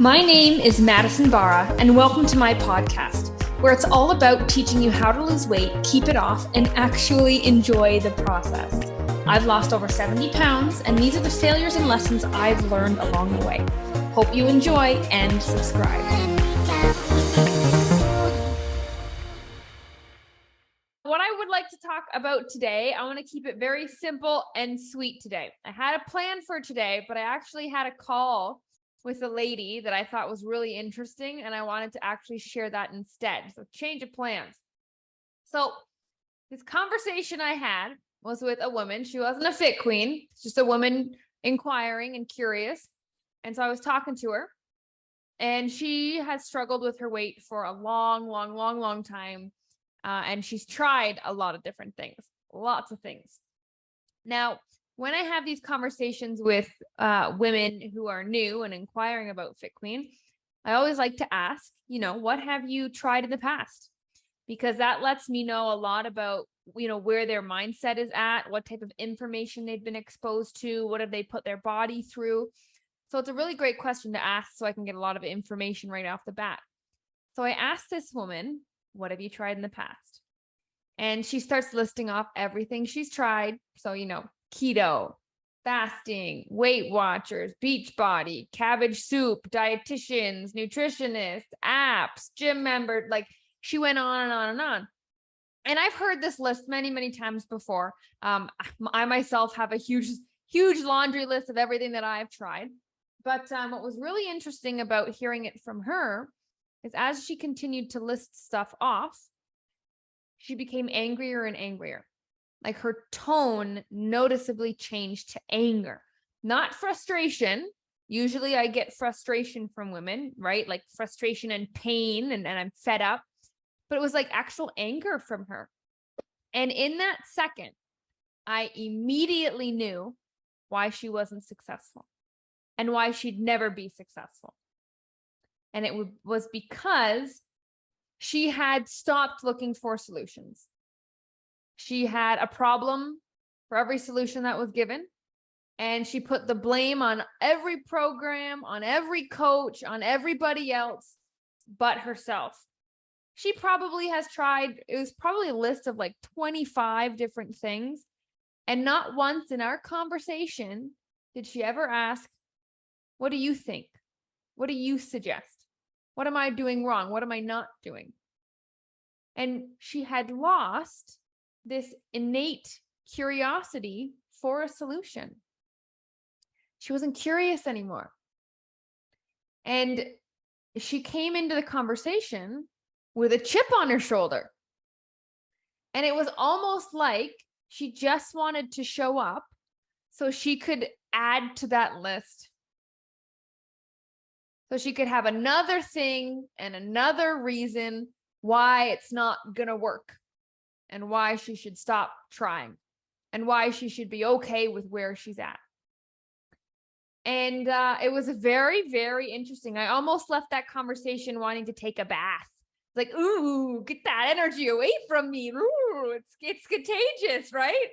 My name is Madison Barra, and welcome to my podcast, where it's all about teaching you how to lose weight, keep it off, and actually enjoy the process. I've lost over 70 pounds, and these are the failures and lessons I've learned along the way. Hope you enjoy and subscribe. What I would like to talk about today, I want to keep it very simple and sweet today. I had a plan for today, but I actually had a call with a lady that I thought was really interesting, and I wanted to actually share that instead. So change of plans. So this conversation I had was with a woman. She wasn't a fit queen, just a woman inquiring and curious. And so I was talking to her, and she has struggled with her weight for a long time. And she's tried a lot of different things, lots of things. Now, when I have these conversations with women who are new and inquiring about Fit Queen, I always like to ask, what have you tried in the past? Because that lets me know a lot about, where their mindset is at, what type of information they've been exposed to, what have they put their body through. So it's a really great question to ask so I can get a lot of information right off the bat. So I asked this woman, what have you tried in the past? And she starts listing off everything she's tried. So, keto, fasting, Weight Watchers, Beachbody, cabbage soup, dietitians, nutritionists, apps, gym member. Like she went on and on and on. And I've heard this list many times before. I myself have a huge laundry list of everything that I've tried. But what was really interesting about hearing it from her is as she continued to list stuff off, she became angrier and angrier. Like her tone noticeably changed to anger, not frustration. Usually I get frustration from women, right? Like frustration and pain, and I'm fed up. But it was like actual anger from her. And in that second, I immediately knew why she wasn't successful and why she'd never be successful. And it was because she had stopped looking for solutions. She had a problem for every solution that was given. And she put the blame on every program, on every coach, on everybody else but herself. She probably has tried, it was probably a list of like 25 different things. And not once in our conversation did she ever ask, what do you think? What do you suggest? What am I doing wrong? What am I not doing? And she had lost this innate curiosity for a solution. She wasn't curious anymore. And she came into the conversation with a chip on her shoulder. And it was almost like she just wanted to show up so she could add to that list. So she could have another thing and another reason why it's not going to work and why she should stop trying and why she should be okay with where she's at. And it was very interesting. I almost left that conversation wanting to take a bath. Like, ooh, get that energy away from me. Ooh, it's contagious, right?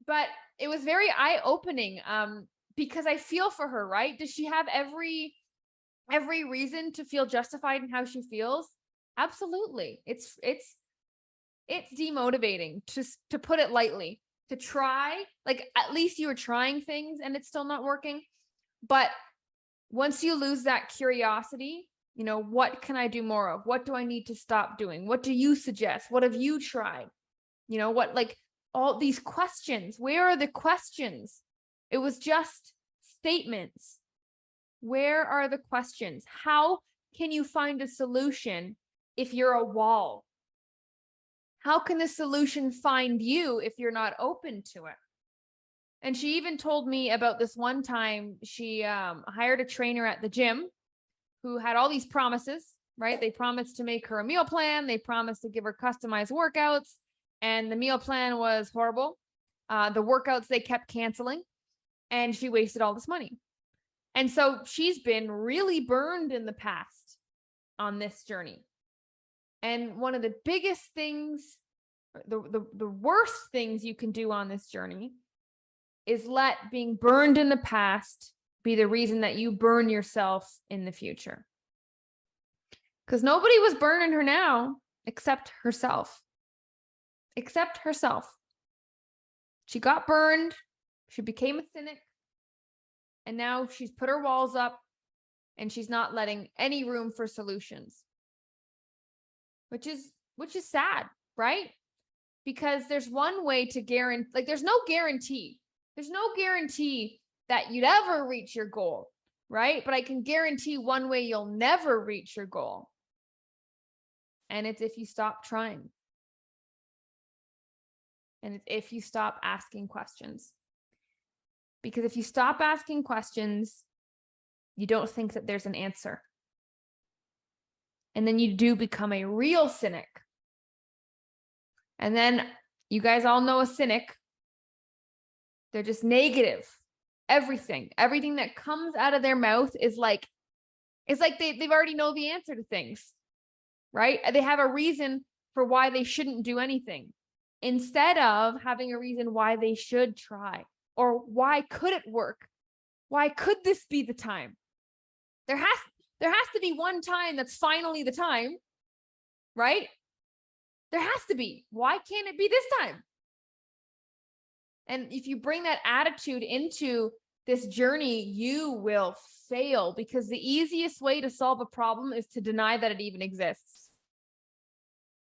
But it was very eye-opening because I feel for her, right? Does she have every reason to feel justified in how she feels? Absolutely. It's demotivating, to put it lightly, to try. Like at least you were trying things and it's still not working. But once you lose that curiosity, what can I do more of? What do I need to stop doing? What do you suggest? What have you tried? Like all these questions, where are the questions? It was just statements. Where are the questions? How can you find a solution if you're a wall? How can the solution find you if you're not open to it? And she even told me about this one time she hired a trainer at the gym who had all these promises, right? They promised to make her a meal plan. They promised to give her customized workouts. And the meal plan was horrible. The workouts they kept canceling. And she wasted all this money. And so she's been really burned in the past on this journey. And one of the biggest things, the worst things you can do on this journey is let being burned in the past be the reason that you burn yourself in the future. Because nobody was burning her now except herself. Except herself. She got burned. She became a cynic. And now she's put her walls up and she's not letting any room for solutions. Which is sad, right? Because there's one way to guarantee, like there's no guarantee. There's no guarantee that you'd ever reach your goal, right? But I can guarantee one way you'll never reach your goal. And it's if you stop trying. And it's if you stop asking questions. Because if you stop asking questions, you don't think that there's an answer. And then you do become a real cynic. And then you guys all know a cynic. They're just negative. Everything that comes out of their mouth is like, it's like they've already know the answer to things, right? They have a reason for why they shouldn't do anything instead of having a reason why they should try, or why could it work? Why could this be the time? There has to be one time that's finally the time, right? There has to be. Why can't it be this time? And if you bring that attitude into this journey, you will fail, because the easiest way to solve a problem is to deny that it even exists.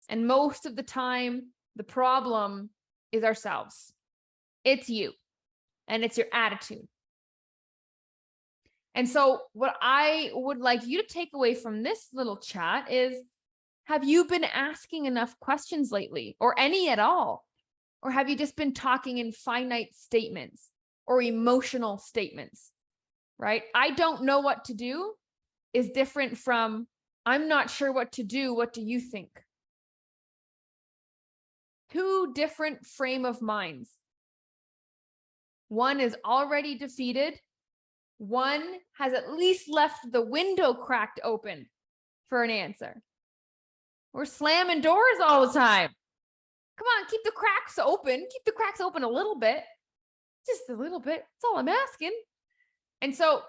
And most of the time, the problem is ourselves. It's you, and it's your attitude. And so what I would like you to take away from this little chat is, have you been asking enough questions lately, or any at all? Or have you just been talking in finite statements or emotional statements, right? I don't know what to do is different from, I'm not sure what to do. What do you think? Two different frame of minds. One is already defeated. One has at least left the window cracked open for an answer. We're slamming doors all the time. Come on, keep the cracks open. Keep the cracks open a little bit. Just a little bit. That's all I'm asking. And so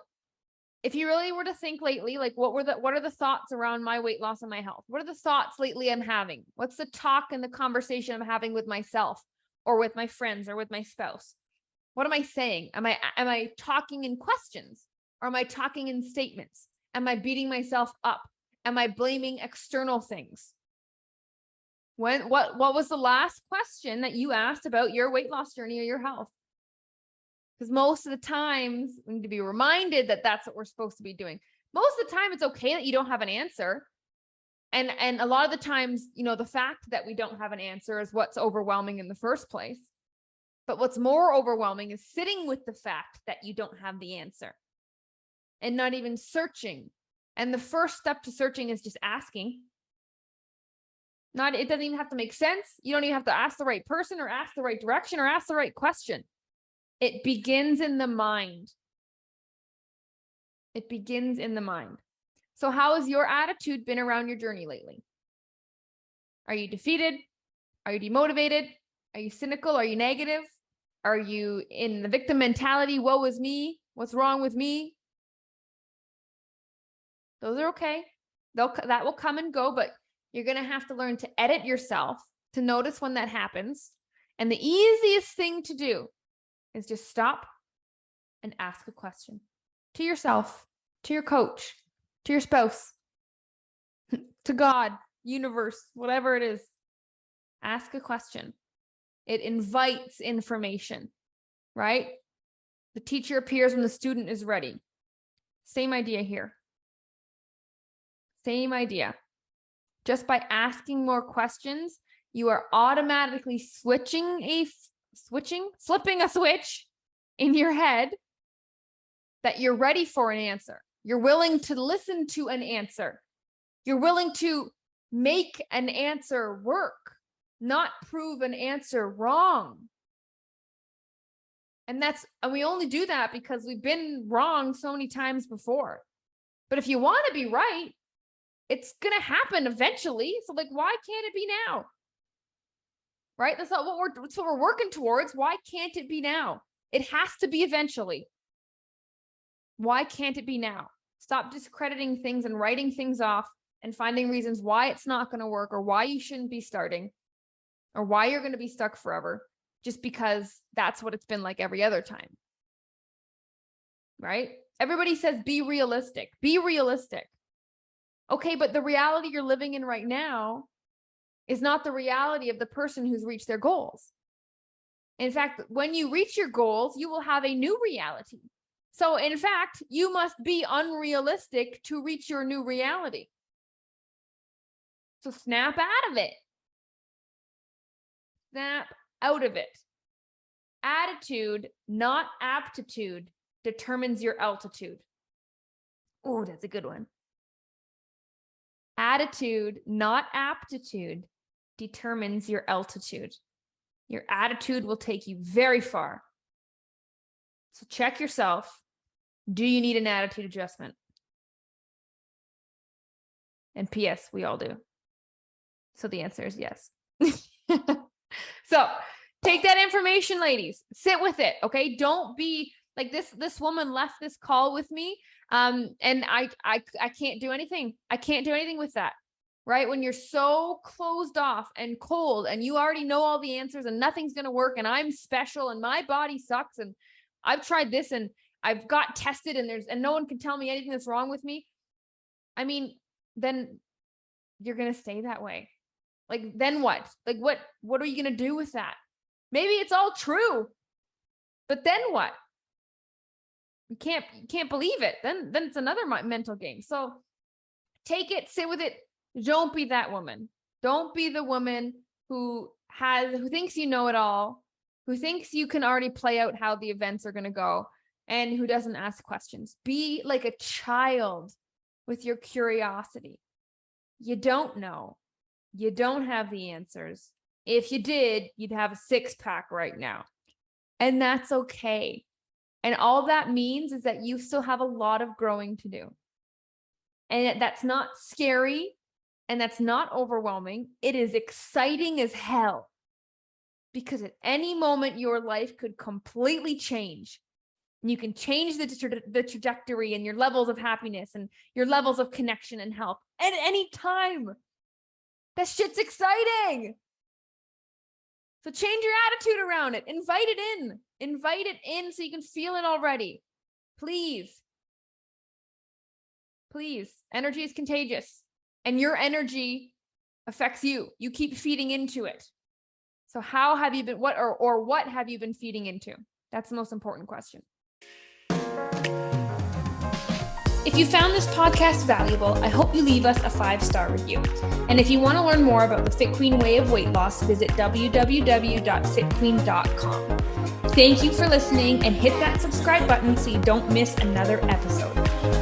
if you really were to think lately, like what are the thoughts around my weight loss and my health? What are the thoughts lately I'm having? What's the talk and the conversation I'm having with myself or with my friends or with my spouse? What am I saying? Am I talking in questions, or am I talking in statements? Am I beating myself up? Am I blaming external things? What was the last question that you asked about your weight loss journey or your health? Because most of the times we need to be reminded that that's what we're supposed to be doing. Most of the time, it's okay that you don't have an answer. And a lot of the times, the fact that we don't have an answer is what's overwhelming in the first place. But what's more overwhelming is sitting with the fact that you don't have the answer and not even searching. And the first step to searching is just asking. It doesn't even have to make sense. You don't even have to ask the right person or ask the right direction or ask the right question. It begins in the mind. It begins in the mind. So how has your attitude been around your journey lately? Are you defeated? Are you demotivated? Are you cynical? Are you negative? Are you in the victim mentality? Woe is me. What's wrong with me? Those are okay. That will come and go, but you're going to have to learn to edit yourself to notice when that happens. And the easiest thing to do is just stop and ask a question to yourself, to your coach, to your spouse, to God, universe, whatever it is. Ask a question. It invites information, right? The teacher appears when the student is ready. Same idea here. Same idea. Just by asking more questions, you are automatically slipping a switch in your head that you're ready for an answer. You're willing to listen to an answer. You're willing to make an answer work, not prove an answer wrong. And we only do that because we've been wrong so many times before. But if you want to be right, it's going to happen eventually. So why can't it be now? Right? That's what we're working towards. Why can't it be now? It has to be eventually. Why can't it be now? Stop discrediting things and writing things off and finding reasons why it's not going to work or why you shouldn't be starting or why you're going to be stuck forever just because that's what it's been like every other time. Right? Everybody says, be realistic. Be realistic. Okay, but the reality you're living in right now is not the reality of the person who's reached their goals. In fact, when you reach your goals, you will have a new reality. So in fact, you must be unrealistic to reach your new reality. So snap out of it. Snap out of it. Attitude, not aptitude, determines your altitude. Oh, that's a good one. Attitude, not aptitude, determines your altitude. Your attitude will take you very far. So check yourself. Do you need an attitude adjustment? And P.S., we all do. So the answer is yes. So take that information, ladies. Sit with it, okay? Don't be like this woman left this call with me, and I can't do anything. I can't do anything with that, right? When you're so closed off and cold and you already know all the answers and nothing's going to work and I'm special and my body sucks and I've tried this and I've got tested and no one can tell me anything that's wrong with me. I mean, then you're going to stay that way. Like, then what? Like, what are you going to do with that? Maybe it's all true, but then what? You can't believe it. Then it's another mental game. So take it, sit with it. Don't be that woman. Don't be the woman who thinks you know it all, who thinks you can already play out how the events are going to go, and who doesn't ask questions. Be like a child with your curiosity. You don't know. You don't have the answers. If you did, you'd have a 6-pack right now. And that's okay. And all that means is that you still have a lot of growing to do. And that's not scary and that's not overwhelming. It is exciting as hell, because at any moment your life could completely change. And you can change the trajectory and your levels of happiness and your levels of connection and health at any time. That shit's exciting. So change your attitude around it. Invite it in. Invite it in so you can feel it already. Please. Please. Energy is contagious. And your energy affects you. You keep feeding into it. So how have you been, what have you been feeding into? That's the most important question. If you found this podcast valuable, I hope you leave us a 5-star review. And if you want to learn more about the Fit Queen way of weight loss, visit www.fitqueen.com. Thank you for listening, and hit that subscribe button so you don't miss another episode.